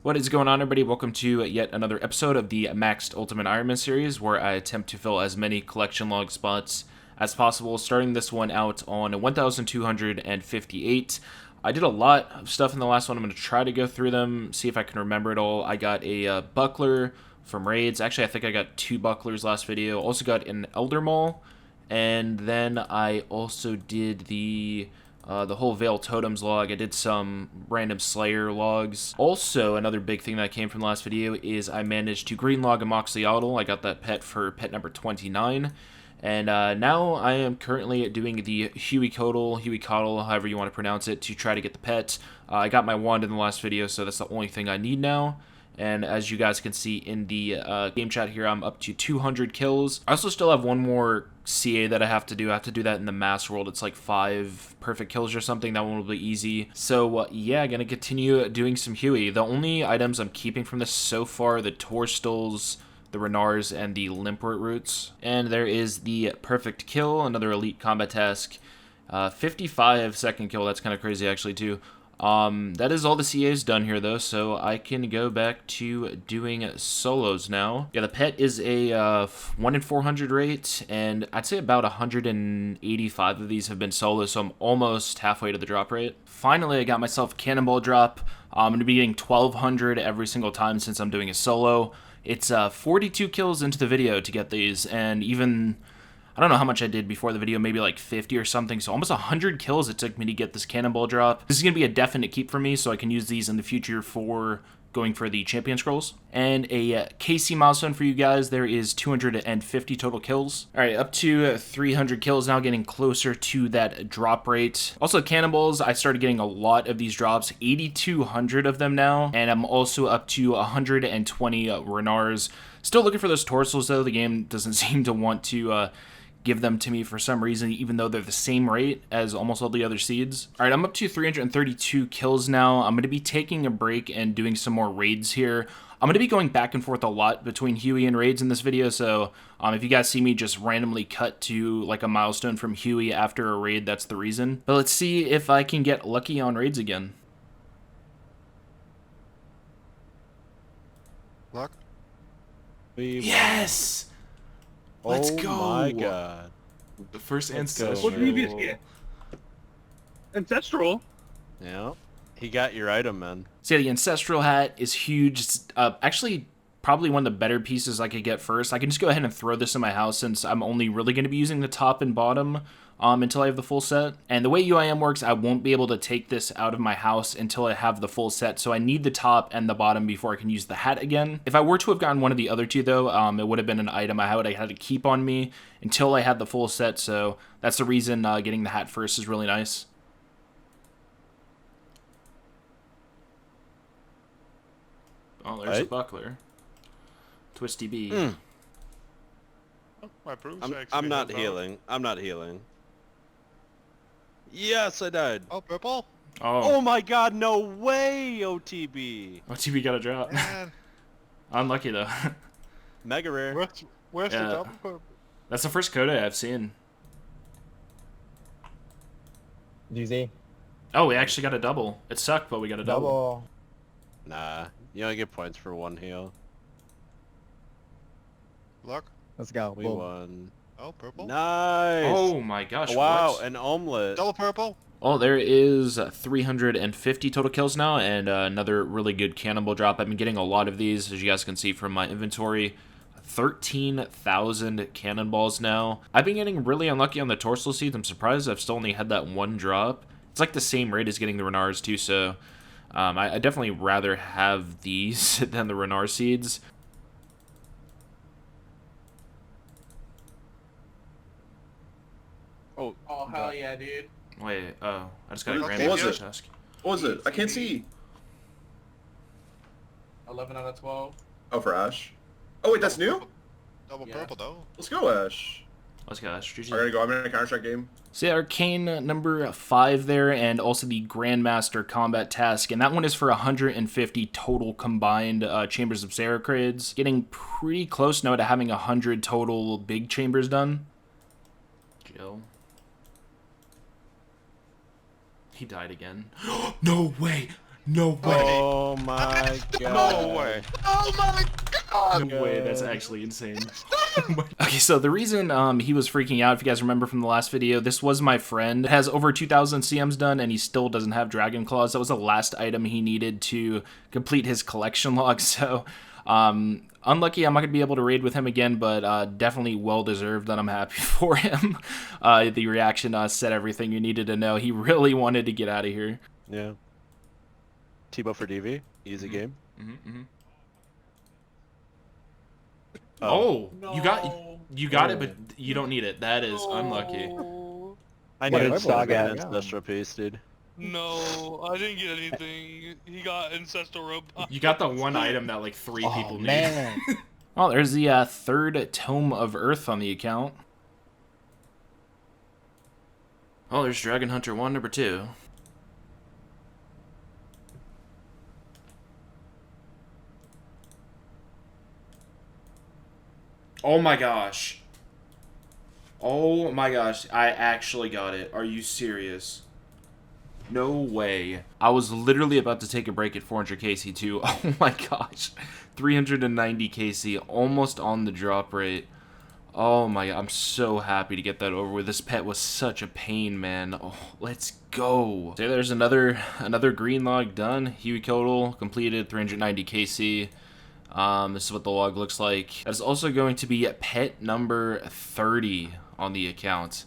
What is going on, everybody? Welcome to yet another episode of the Maxed Ultimate Ironman series, where I attempt to fill as many collection log spots as possible, starting this one out on 1,258. I did a lot of stuff in the last one. I'm going to try to go through them, see if I can remember it all. I got a buckler from raids. Actually, I think I got 2 bucklers last video. Also got an Elder Maul, and then I also did the whole Veil Totems log. I did some random Slayer logs. Also, another big thing that came from the last video is I managed to green log a Hueycoatl. I got that pet for pet number 29. And now I am currently doing the Hueycoatl, however you want to pronounce it, to try to get the pet. I got my wand in the last video, so that's the only thing I need now. And as you guys can see in the game chat here, I'm up to 200 kills. I also still have one more CA that I have to do. I have to do that in the mass world. It's like 5 perfect kills or something. That one will be easy. So yeah, gonna continue doing some Huey. The only items I'm keeping from this so far are the Torstals, the Renars, and the Limpwort roots. And there is the perfect kill, another elite combat task. 55-second kill. That's kind of crazy actually too. That is all the CAs done here though, so I can go back to doing solos now. Yeah, the pet is a 1 in 400 rate, and I'd say about 185 of these have been solos, so I'm almost halfway to the drop rate. Finally, I got myself a cannonball drop. I'm going to be getting 1,200 every single time since I'm doing a solo. It's 42 kills into the video to get these, and even I don't know how much I did before the video, maybe like 50 or something, so almost 100 kills it took me to get this cannonball drop. This is going to be a definite keep for me, so I can use these in the future for going for the champion scrolls. And a KC milestone for you guys, there is 250 total kills. Alright, up to 300 kills now, getting closer to that drop rate. Also, cannonballs, I started getting a lot of these drops, 8,200 of them now, and I'm also up to 120 Renars. Still looking for those Torstals though. The game doesn't seem to want to give them to me for some reason, even though they're the same rate as almost all the other seeds. All right, I'm up to 332 kills now. I'm going to be taking a break and doing some more raids here. I'm going to be going back and forth a lot between Huey and raids in this video, so if you guys see me just randomly cut to like a milestone from Huey after a raid, that's the reason. But let's see if I can get lucky on raids again. Luck? Yes! Let's go! Oh my god. The first Ancestral. What did you get? Ancestral? Yeah. He got your item, man. So yeah, the Ancestral hat is huge. It's actually probably one of the better pieces I could get first. I can just go ahead and throw this in my house since I'm only really going to be using the top and bottom until I have the full set. And the way UIM works, I won't be able to take this out of my house until I have the full set, so I need the top and the bottom before I can use the hat again. If I were to have gotten one of the other two though, it would have been an item I had to keep on me until I had the full set, so that's the reason getting the hat first is really nice. Oh, there's a buckler. Twisty B. Oh, my I'm not healing. I'm not healing. Yes, I died. Oh, purple? Oh. Oh my god, no way, OTB. OTB got a drop. Unlucky though. Mega rare. Where's Yeah. the double purple? That's the first coda I've seen. DZ. Oh, we actually got a double. It sucked, but we got a double. Double. Nah, you only get points for 1 heal. Luck? Let's go. We Boom. won. Oh, purple? Nice. Oh my gosh, wow, what? an omelet. Double purple? Oh, there is 350 total kills now, and another really good cannonball drop. I've been getting a lot of these, as you guys can see from my inventory. 13,000 cannonballs now. I've been getting really unlucky on the Torstal seeds. I'm surprised I've still only had that 1 drop. It's like the same rate as getting the Renars too, so I definitely rather have these than the Renar seeds. Oh, Hell yeah, dude. Wait, oh, I just got a What grand was master it? task. What was it? I can't see. 11 out of 12. Oh, for Ash. Oh, wait, that's new? Double Yeah. purple, though. Let's go, Ash. Let's go, that's GG. I gotta go. I'm in a Counter-Strike game. So yeah, Arcane number 5 there, and also the Grandmaster combat task, and that one is for 150 total combined Chambers of Seracrades. Getting pretty close now to having 100 total big chambers done. Jill. He died again. No way! No way. Oh my god. No way. Oh my god! No way, that's actually insane. Okay, so the reason he was freaking out, if you guys remember from the last video, this was my friend. Has over 2,000 CMs done, and he still doesn't have Dragon Claws. That was the last item he needed to complete his collection log, so unlucky I'm not going to be able to raid with him again, but definitely well-deserved, and I'm happy for him. The reaction said everything you needed to know. He really wanted to get out of here. Yeah. T-Bow for DV. Easy game. Oh, you got it, but you don't need it. That is unlucky. I What knew did it. Saw Saga an get? ancestral piece, dude. No, I didn't get anything. He got ancestral robot. You got the one item that like 3 people need. Man. Oh, there's the third Tome of Earth on the account. Oh, there's Dragon Hunter 1, number 2. Oh my gosh. Oh my gosh, I actually got it. Are you serious? No way. I was literally about to take a break at 400 KC too. Oh my gosh. 390 KC, almost on the drop rate. Oh my god, I'm so happy to get that over with. This pet was such a pain, man. Oh, let's go. So there's another green log done. Hueycoatl completed, 390 KC. This is what the log looks like. That is also going to be pet number 30 on the account.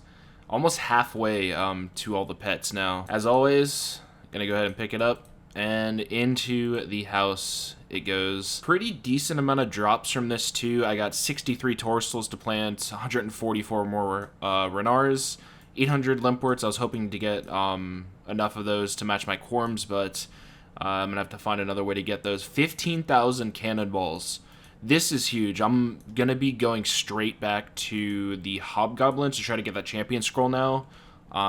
Almost halfway to all the pets now. As always, gonna go ahead and pick it up. And into the house it goes. Pretty decent amount of drops from this too. I got 63 Torsals to plant, 144 more Renars, 800 Limpworts. I was hoping to get enough of those to match my Corms, but I'm gonna have to find another way to get those. 15,000 cannonballs. This is huge. I'm gonna be going straight back to the Hobgoblins to try to get that champion scroll now.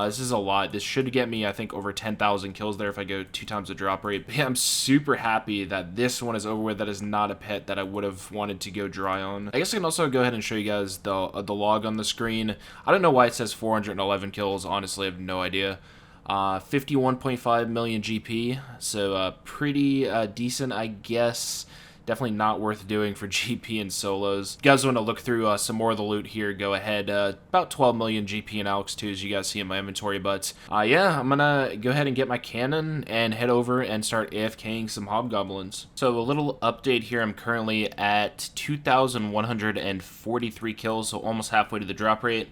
This is a lot. This should get me, I think, over 10,000 kills there if I go 2 times the drop rate. But yeah, I'm super happy that this one is over with. That is not a pet that I would have wanted to go dry on. I guess I can also go ahead and show you guys the log on the screen. I don't know why it says 411 kills. Honestly, I have no idea. 51.5 million GP, so pretty decent, I guess. Definitely not worth doing for GP and solos. If you guys want to look through some more of the loot here, go ahead. About 12 million GP and Alex 2, as you guys see in my inventory. But yeah, I'm gonna go ahead and get my cannon and head over and start AFKing some hobgoblins. So a little update here. I'm currently at 2,143 kills, so almost halfway to the drop rate.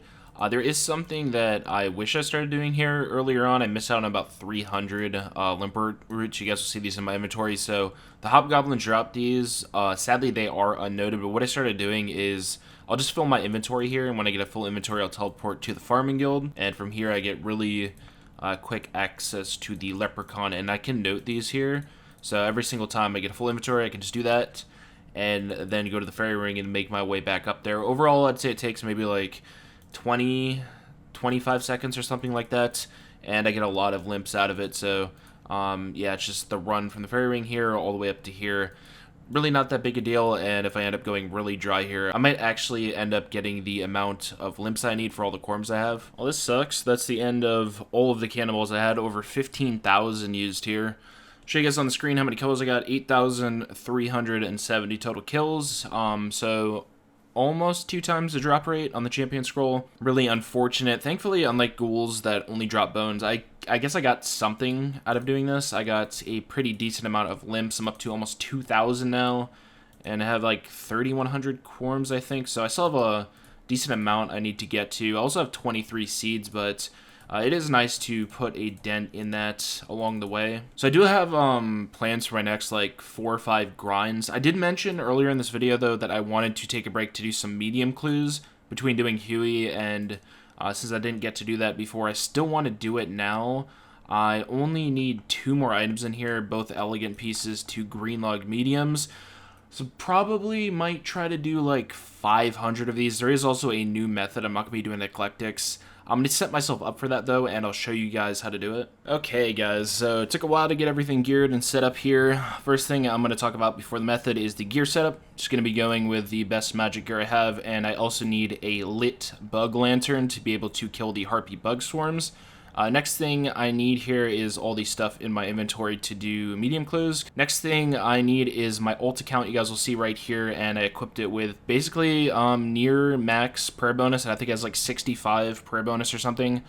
There is something that I wish I started doing here earlier on. I missed out on about 300 Limpwort roots. You guys will see these in my inventory. So the Hobgoblin dropped these. Sadly, they are unnoted, but what I started doing is I'll just fill my inventory here, and when I get a full inventory, I'll teleport to the Farming Guild, and from here I get really quick access to the Leprechaun, and I can note these here. So every single time I get a full inventory, I can just do that, and then go to the Fairy Ring and make my way back up there. Overall, I'd say it takes maybe like 25 seconds or something like that, and I get a lot of limps out of it. So yeah, it's just the run from the Fairy Ring here all the way up to here. Really not that big a deal, and if I end up going really dry here, I might actually end up getting the amount of limps I need for all the Corms I have. Well, this sucks. That's the end of all of the cannonballs I had. Over 15,000 used here. Show you guys on the screen how many kills I got. 8,370 total kills. So almost 2 times the drop rate on the champion scroll. Really unfortunate. Thankfully, unlike ghouls that only drop bones, I guess I got something out of doing this. I got a pretty decent amount of limps. I'm up to almost 2,000 now, and I have like 3,100 Corms, I think. So I still have a decent amount I need to get to. I also have 23 seeds, but it is nice to put a dent in that along the way. So I do have plans for my next like 4 or 5 grinds. I did mention earlier in this video though that I wanted to take a break to do some medium clues between doing Huey, and since I didn't get to do that before, I still want to do it now. I only need 2 more items in here, both elegant pieces, 2 green log mediums. So probably might try to do like 500 of these. There is also a new method. I'm not going to be doing eclectics. I'm going to set myself up for that, though, and I'll show you guys how to do it. Okay, guys, so it took a while to get everything geared and set up here. First thing I'm going to talk about before the method is the gear setup. Just going to be going with the best magic gear I have, and I also need a lit bug lantern to be able to kill the harpy bug swarms. Next thing I need here is all the stuff in my inventory to do medium clues. Next thing I need is my ult account. You guys will see right here, and I equipped it with basically near max prayer bonus, and I think it has like 65 prayer bonus or something.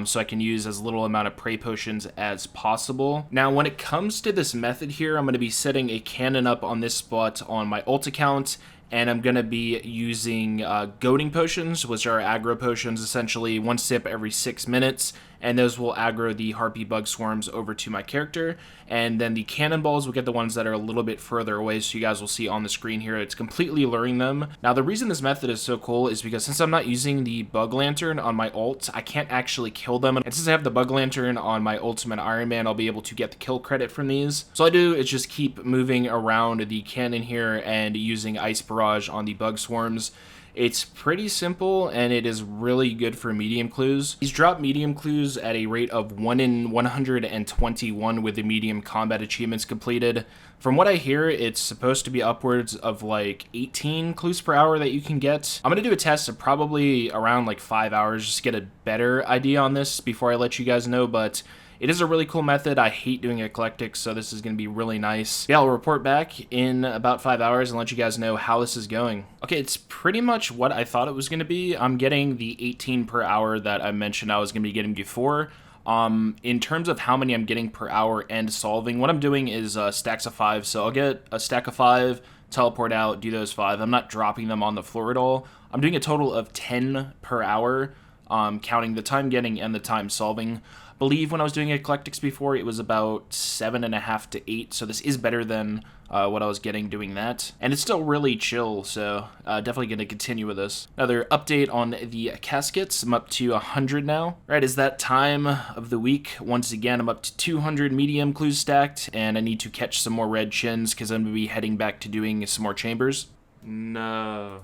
So I can use as little amount of prey potions as possible. Now, when it comes to this method here, I'm going to be setting a cannon up on this spot on my ult account, and I'm going to be using goading potions, which are aggro potions, essentially 1 sip every 6 minutes, and those will aggro the harpy bug swarms over to my character. And then the cannonballs will get the ones that are a little bit further away, so you guys will see on the screen here, it's completely luring them. Now, the reason this method is so cool is because since I'm not using the bug lantern on my ult, I can't actually kill them. And since I have the bug lantern on my ultimate Ironman, I'll be able to get the kill credit from these. So all I do is just keep moving around the cannon here and using ice barrage on the bug swarms. It's pretty simple, and it is really good for medium clues. These drop medium clues at a rate of 1 in 121 with the medium combat achievements completed. From what I hear, it's supposed to be upwards of like 18 clues per hour that you can get. I'm going to do a test of probably around like 5 hours just to get a better idea on this before I let you guys know, but it is a really cool method. I hate doing eclectic, so this is going to be really nice. Yeah, I'll report back in about 5 hours and let you guys know how this is going. Okay, it's pretty much what I thought it was going to be. I'm getting the 18 per hour that I mentioned I was going to be getting before. In terms of how many I'm getting per hour and solving, what I'm doing is stacks of 5. So I'll get a stack of 5, teleport out, do those 5. I'm not dropping them on the floor at all. I'm doing a total of 10 per hour, counting the time getting and the time solving. I believe when I was doing eclectics before, it was about 7.5 to 8, so this is better than what I was getting doing that. And it's still really chill, so definitely going to continue with this. Another update on the caskets. I'm up to 100 now. Right, is that time of the week. Once again, I'm up to 200 medium clues stacked, and I need to catch some more red chins because I'm going to be heading back to doing some more chambers. No.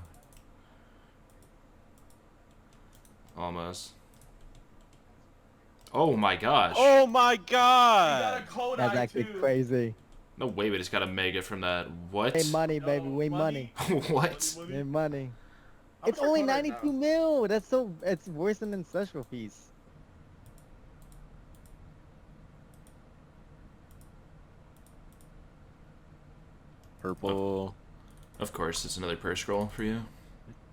Almost. Oh my gosh. Oh my god! That's actually crazy. No way we just got a mega from that. What? Hey, money, baby. We money. What? Hey, money. It's only 92 mil. That's so. It's worse than ancestral piece. Purple. Of course, it's another purse scroll for you.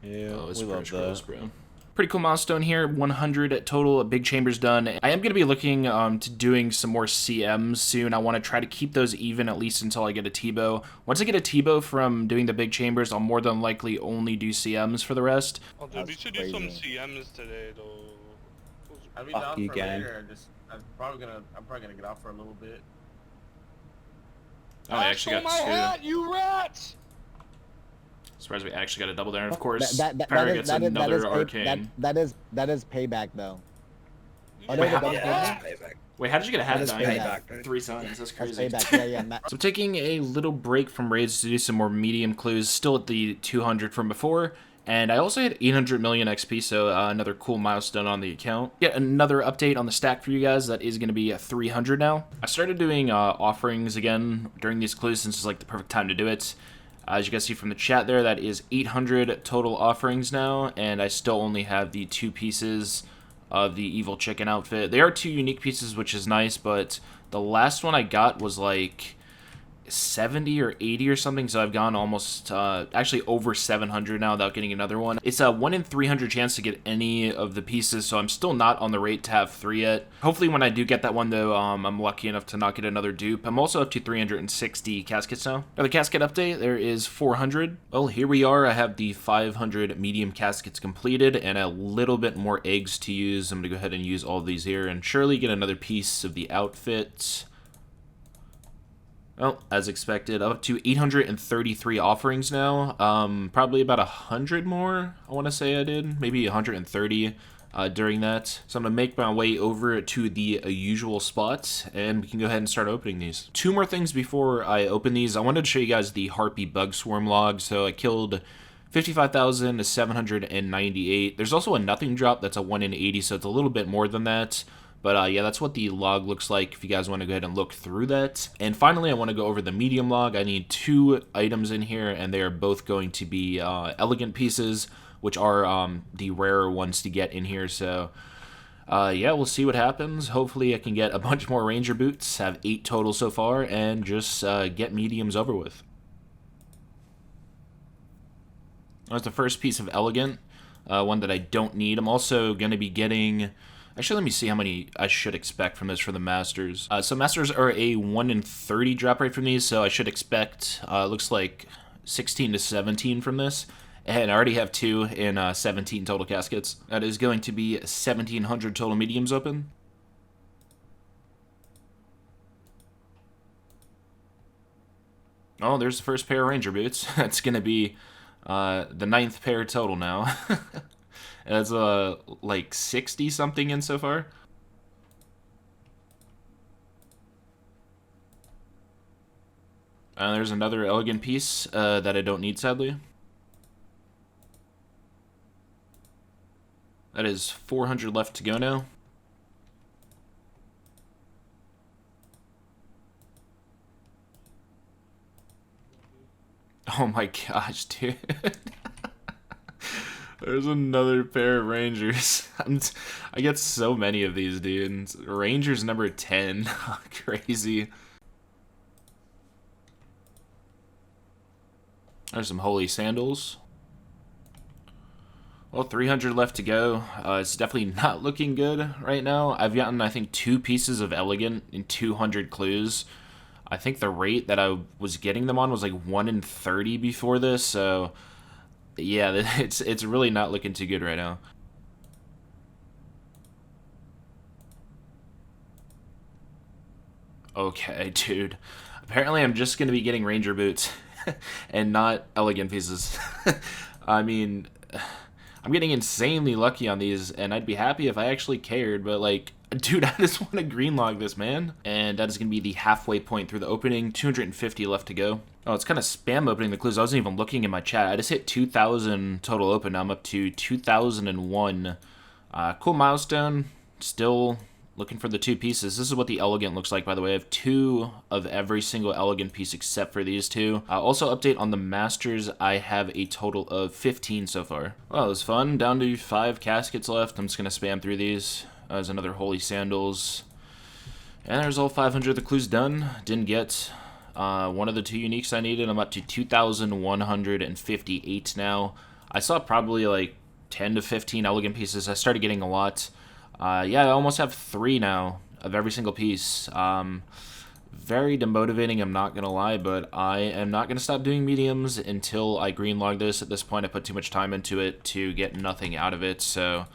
Yeah, Oh, it's we love purse scrolls, that. bro. Pretty cool milestone here, 100 total big chambers done. I am going to be looking to doing some more CMs soon. I want to try to keep those even at least until I get a T-bow. Once I get a T-bow from doing the big chambers, I'll more than likely only do CMs for the rest. Oh, dude, we That's should do some crazy. CMs today, though. I'll be Fuck down you, for gang. later. I'm probably gonna get out for a little bit. Oh, I actually stole got my 2. hat, you rats! Surprised we actually got a double there, and of course, That Pyra is- gets that is- that another is pay- arcane. that is payback though. Oh, You no, Wait, got how- my Yeah, hat? that's payback. Wait, how did you get a hat That is now? payback. 3 signs, that's That's crazy. payback. Yeah, yeah. So I'm taking a little break from raids to do some more medium clues, still at the 200 from before, and I also hit 800 million XP, so another cool milestone on the account. Yet another update on the stack for you guys, that is going to be at 300 now. I started doing offerings again during these clues since it's like the perfect time to do it. As you guys see from the chat there, that is 800 total offerings now, and I still only have the 2 pieces of the evil chicken outfit. They are 2 unique pieces, which is nice, but the last one I got was like 70 or 80 or something, so I've gone almost actually over 700 now without getting another one. It's a 1 in 300 chance to get any of the pieces, so I'm still not on the rate to have 3 yet. Hopefully when I do get that one though, I'm lucky enough to not get another dupe. I'm also up to 360 caskets now. Another casket update, there is 400. Well, here we are. I have the 500 medium caskets completed and a little bit more eggs to use. I'm gonna go ahead and use all of these here and surely get another piece of the outfit. Well, as expected, up to 833 offerings now. Probably about 100 more, I want to say I did. Maybe 130 during that. So I'm going to make my way over to the usual spot, and we can go ahead and start opening these. 2 more things before I open these. I wanted to show you guys the Harpy Bug Swarm log. So I killed 55,798. There's also a nothing drop that's a 1 in 80, so it's a little bit more than that. But yeah, that's what the log looks like if you guys want to go ahead and look through that. And finally, I want to go over the medium log. I need 2 items in here, and they are both going to be elegant pieces, which are the rarer ones to get in here. So Yeah, we'll see what happens. Hopefully I can get a bunch more Ranger boots, have 8 total so far, and just get mediums over with. That's the first piece of Elegant, one that I don't need. I'm also going to be getting... Actually, let me see how many I should expect from this for the Masters. So Masters are a 1 in 30 drop rate from these, so I should expect, looks like 16 to 17 from this. And I already have 2 in 17 total caskets. That is going to be 1,700 total mediums open. Oh, there's the first pair of Ranger boots. That's going to be the 9th pair total now. That's like 60 something in so far. There's another Elegant piece that I don't need, sadly. That is 400 left to go now. Oh my gosh, dude. There's another pair of Rangers. I get so many of these, dude. Rangers number 10. Crazy. There's some holy sandals. Well, 300 left to go. It's definitely not looking good right now. I've gotten, I think, 2 pieces of Elegant in 200 clues. I think the rate that I was getting them on was like 1 in 30 before this, so yeah, it's really not looking too good right now. Okay, dude. Apparently I'm just going to be getting Ranger boots and not Elegant pieces. I mean, I'm getting insanely lucky on these, and I'd be happy if I actually cared, but like, dude, I just want to green log this, man. And that is going to be the halfway point through the opening. 250 left to go. Oh, it's kind of spam opening the clues. I wasn't even looking in my chat. I just hit 2,000 total open. Now I'm up to 2,001. Cool milestone. Still looking for the 2 pieces. This is what the Elegant looks like, by the way. I have 2 of every single Elegant piece except for these 2. Also, update on the Masters. I have a total of 15 so far. Well, it was fun. Down to 5 caskets left. I'm just going to spam through these. There's another Holy Sandals. And there's all 500 of the clues done. Didn't get one of the 2 uniques I needed. I'm up to 2,158 now. I saw probably like 10 to 15 Elegant pieces. I started getting a lot. Yeah, I almost have 3 now of every single piece. Very demotivating, I'm not going to lie, but I am not going to stop doing mediums until I green log this. At this point, I put too much time into it to get nothing out of it, so...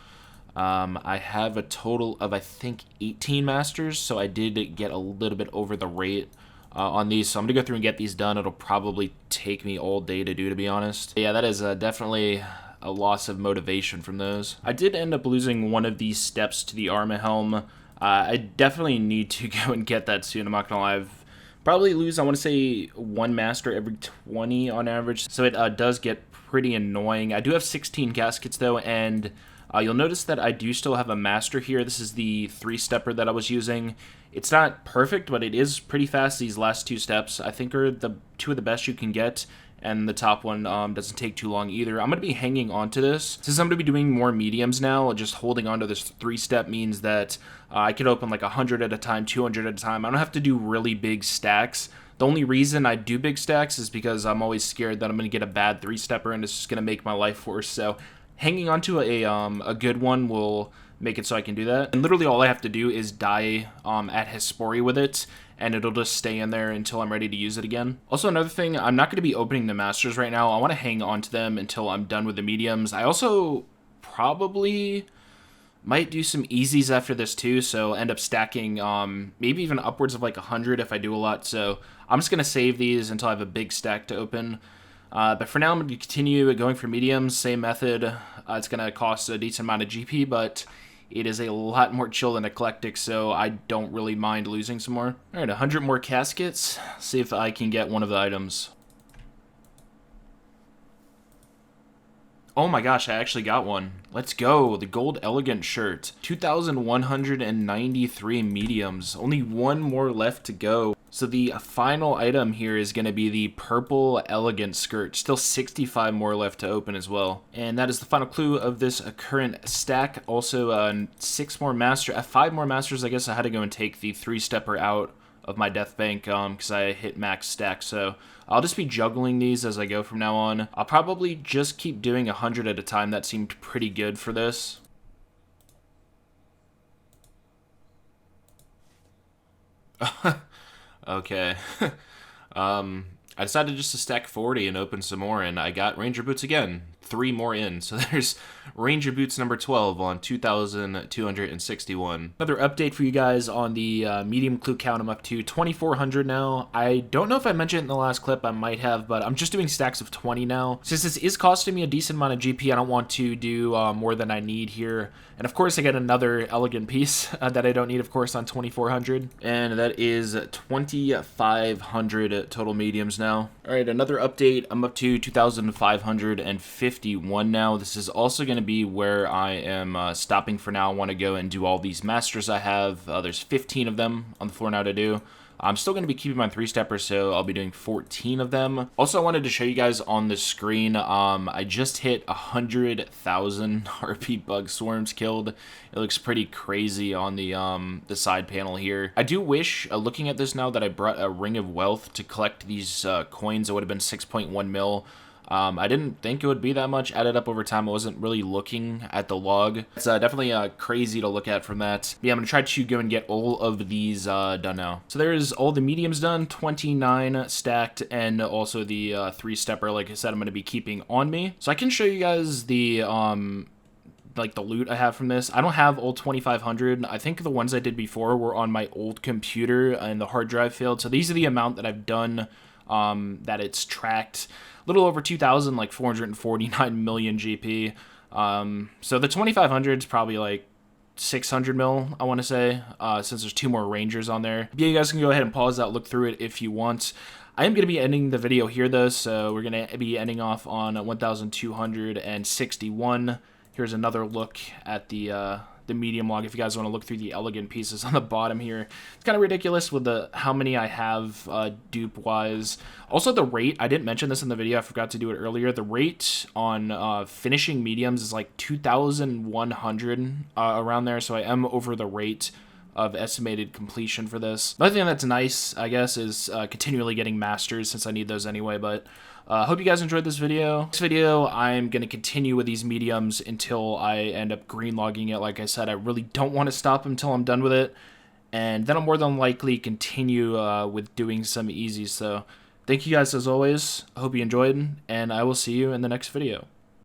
I have a total of, I think, 18 Masters, so I did get a little bit over the rate on these, so I'm going to go through and get these done. It'll probably take me all day to do, to be honest. Yeah, that is definitely a loss of motivation from those. I did end up losing one of these steps to the Arma Helm. I definitely need to go and get that soon, I'm not going to lie. I've probably lose, I want to say, 1 Master every 20 on average, so it does get pretty annoying. I do have 16 caskets, though, and... you'll notice that I do still have a Master here. This is the 3-stepper that I was using. It's not perfect, but it is pretty fast. These last 2 steps, I think, are the 2 of the best you can get, and the top one doesn't take too long either. I'm going to be hanging on to this. Since I'm going to be doing more mediums now, just holding on to this 3-step means that I could open like 100 at a time, 200 at a time. I don't have to do really big stacks. The only reason I do big stacks is because I'm always scared that I'm going to get a bad 3-stepper, and it's just going to make my life worse, so... hanging onto a good one will make it so I can do that. And literally all I have to do is die at Hespori with it, and it'll just stay in there until I'm ready to use it again. Also, another thing, I'm not going to be opening the Masters right now. I want to hang on to them until I'm done with the mediums. I also probably might do some easies after this too, so end up stacking maybe even upwards of like 100 if I do a lot. So I'm just going to save these until I have a big stack to open. But for now, I'm going to continue going for mediums, same method. It's going to cost a decent amount of GP, but it is a lot more chill than Eclectic, so I don't really mind losing some more. Alright, 100 more caskets. See if I can get one of the items. Oh my gosh, I actually got one. Let's go, the gold elegant shirt. 2,193 mediums. Only 1 more left to go. So the final item here is going to be the purple elegant skirt. Still 65 more left to open as well. And that is the final clue of this current stack. Also 5 more masters. I guess I had to go and take the 3-stepper out of my death bank because I hit max stack. So I'll just be juggling these as I go from now on. I'll probably just keep doing 100 at a time. That seemed pretty good for this. Okay. I decided just to stack 40 and open some more, and I got Ranger Boots again. 3 more in. So there's Ranger Boots number 12 on 2,261. Another update for you guys on the medium clue count. I'm up to 2,400 now. I don't know if I mentioned it in the last clip. I might have, but I'm just doing stacks of 20 now. Since this is costing me a decent amount of GP, I don't want to do more than I need here. And of course, I get another elegant piece that I don't need, of course, on 2,400. And that is 2,500 total mediums now. All right, another update. I'm up to 2,551 now. This is also going to be where I am stopping for now. I want to go and do all these masters I have. There's 15 of them on the floor now to do. I'm still going to be keeping my 3-steppers, so I'll be doing 14 of them. Also, I wanted to show you guys on the screen, I just hit 100,000 RP bug swarms killed. It looks pretty crazy on the side panel here. I do wish, looking at this now, that I brought a Ring of Wealth to collect these coins. It would have been 6.1 mil. I didn't think it would be that much. Added up over time, I wasn't really looking at the log. It's definitely crazy to look at from that. But yeah, I'm going to try to go and get all of these done now. So there's all the mediums done, 29 stacked, and also the 3-stepper, like I said, I'm going to be keeping on me. So I can show you guys the like the loot I have from this. I don't have all 2,500. I think the ones I did before were on my old computer and the hard drive failed. So these are the amount that I've done that it's tracked. A little over 2,000, like 449 million GP. So the 2,500 is probably like 600 mil, I want to say, since there's 2 more Rangers on there. Yeah, you guys can go ahead and pause that, look through it if you want. I am going to be ending the video here, though, so we're going to be ending off on 1,261. Here's another look at the medium log if you guys want to look through the elegant pieces on the bottom here. It's kind of ridiculous with the how many I have dupe wise. Also the rate, I didn't mention this in the video, I forgot to do it earlier. The rate on finishing mediums is like 2,100 around there, so I am over the rate of estimated completion for this. Another thing that's nice, I guess, is continually getting masters since I need those anyway, but hope you guys enjoyed this video. Next video, I'm going to continue with these mediums until I end up green logging it. Like I said, I really don't want to stop until I'm done with it. And then I'll more than likely continue with doing some easies. So thank you guys as always. I hope you enjoyed, and I will see you in the next video.